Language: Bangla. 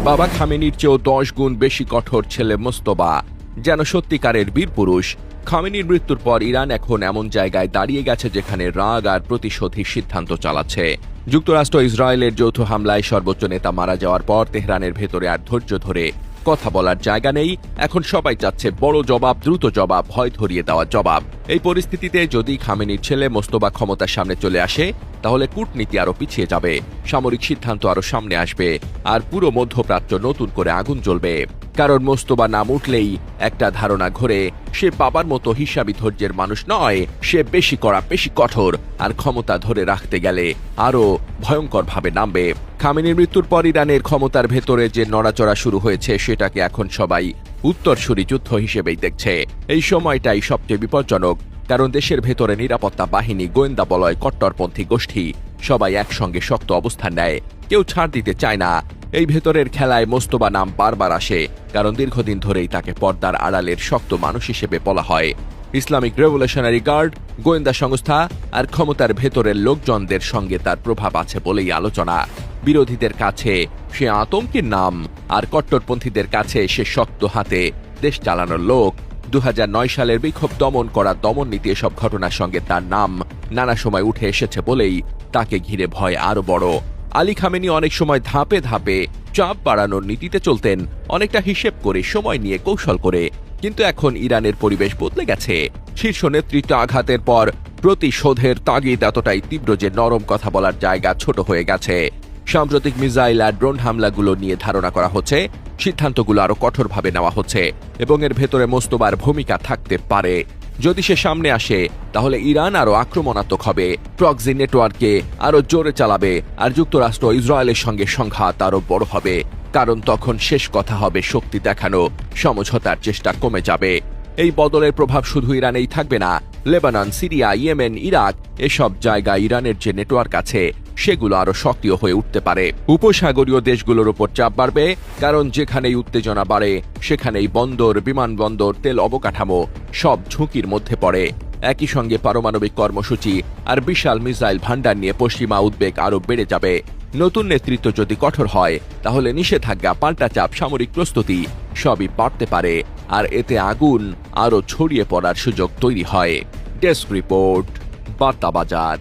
বাবা খামেনির চেয়েও 10 গুণ বেশি কঠোর ছেলে মোস্তফা, যেন সত্যিকারের বীরপুরুষ। খামেনির মৃত্যুর পর ইরান এখন এমন জায়গায় দাঁড়িয়ে গেছে যেখানে রাগ আর প্রতিশোধের সিদ্ধান্ত চালাচ্ছে। যুক্তরাষ্ট্র ইসরায়েলের যৌথ হামলায় সর্বোচ্চ নেতা মারা যাওয়ার পর তেহরানের ভেতরে আর ধৈর্য ধরে কথা বলার জায়গা নেই। এখন সবাই চাচ্ছে বড় জবাব, দ্রুত জবাব, ভয় ধরিয়ে দেওয়া জবাব। এই পরিস্থিতিতে যদি খামেনির ছেলে মোস্তফা ক্ষমতার সামনে চলে আসে, তাহলে কূটনীতি আরো পিছিয়ে যাবে, সামরিক সিদ্ধান্ত আরো সামনে আসবে, আর পুরো মধ্যপ্রাচ্য নতুন করে আগুন জ্বলবে। কারণ মোস্তফা নাম উঠলেই একটা ধারণা ঘোরে, সে বাবার মতো হিসাবি ধৈর্যের মানুষ নয়, সে বেশি কড়া, বেশি কঠোর, আর ক্ষমতা ধরে রাখতে গেলে আরো ভয়ঙ্কর ভাবে নামবে। খামেনির মৃত্যুর পর ইরানের ক্ষমতার ভেতরে যে নড়াচড়া শুরু হয়েছে, সেটাকে এখন সবাই উত্তরসূরি যুদ্ধ হিসেবেই দেখছে। এই সময়টাই সবচেয়ে বিপজ্জনক, কারণ দেশের ভেতরে নিরাপত্তা বাহিনী, গোয়েন্দা বলয়, কট্টরপন্থী গোষ্ঠী সবাই একসঙ্গে শক্ত অবস্থান নেয়, কেউ ছাড় দিতে চায় না। এই ভেতরের খেলায় মোস্তফা নাম বারবার আসে, কারণ দীর্ঘদিন ধরেই তাকে পর্দার আড়ালের শক্ত মানুষ হিসেবে বলা হয়। ইসলামিক রেভলিউশনারি গার্ড, গোয়েন্দা সংস্থা আর ক্ষমতার ভেতরের লোকজনদের সঙ্গে তার প্রভাব আছে বলেই আলোচনা। বিরোধীদের কাছে সে আতঙ্কের নাম, আর কট্টরপন্থীদের কাছে সে শক্ত হাতে দেশ চালানোর লোক। 2009 সালের বিক্ষোভ দমন করা দমন নীতি, এসব ঘটনার সঙ্গে তার নাম নানা সময় উঠে এসেছে বলেই তাকে ঘিরে ভয় আরো বড়। আলী খামেনি অনেক সময় ধাপে ধাপে চাপ বাড়ানোর নীতিতে চলতেন, অনেকটা হিসেব করে, সময় নিয়ে, কৌশল করে। কিন্তু এখন ইরানের পরিবেশ বদলে গেছে। শীর্ষ নেতৃত্ব আঘাতের পর প্রতিশোধের তাগিদ এতটাই তীব্র যে নরম কথা বলার জায়গা ছোট হয়ে গেছে। সাম্প্রতিক মিসাইল আর ড্রোন হামলাগুলো নিয়ে ধারণা করা হচ্ছে, সিদ্ধান্তগুলো আরো কঠোরভাবে নেওয়া হচ্ছে, এবং এর ভেতরে মোস্তফার ভূমিকা থাকতে পারে। যদি সে সামনে আসে, তাহলে ইরান আরো আক্রমণাত্মক হবে, প্রক্সি নেটওয়ার্কে আরো জোরে চালাবে, আর যুক্তরাষ্ট্র ইসরায়েলের সঙ্গে সংঘাত আরো বড় হবে। কারণ তখন শেষ কথা হবে শক্তি দেখানো, সমঝোতার চেষ্টা কমে যাবে। এই বদলের প্রভাব শুধু ইরানেই থাকবে না, লেবানন, সিরিয়া, ইয়েমেন, ইরাক, এসব জায়গায় ইরানের যে নেটওয়ার্ক আছে, সেগুলো আরো সক্রিয় হয়ে উঠতে পারে। উপসাগরীয় দেশগুলোর উপর চাপ বাড়বে, কারণ যেখানেই উত্তেজনা বাড়ে, সেখানেই বন্দর, বিমানবন্দর, তেল অবকাঠামো সব ঝুঁকির মধ্যে পড়ে। একই সঙ্গে পারমাণবিক কর্মসূচি আর বিশাল মিসাইল ভান্ডার নিয়ে পশ্চিমা উদ্বেগ আরো বেড়ে যাবে। নতুন নেতৃত্ব যদি কঠোর হয়, তাহলে নিষেধাজ্ঞা, পাল্টা চাপ, সামরিক প্রস্তুতি সবই বাড়তে পারে, আর এতে আগুন আরো ছড়িয়ে পড়ার সুযোগ তৈরি হয়। ডেস্ক রিপোর্ট, বার্তা বাজার।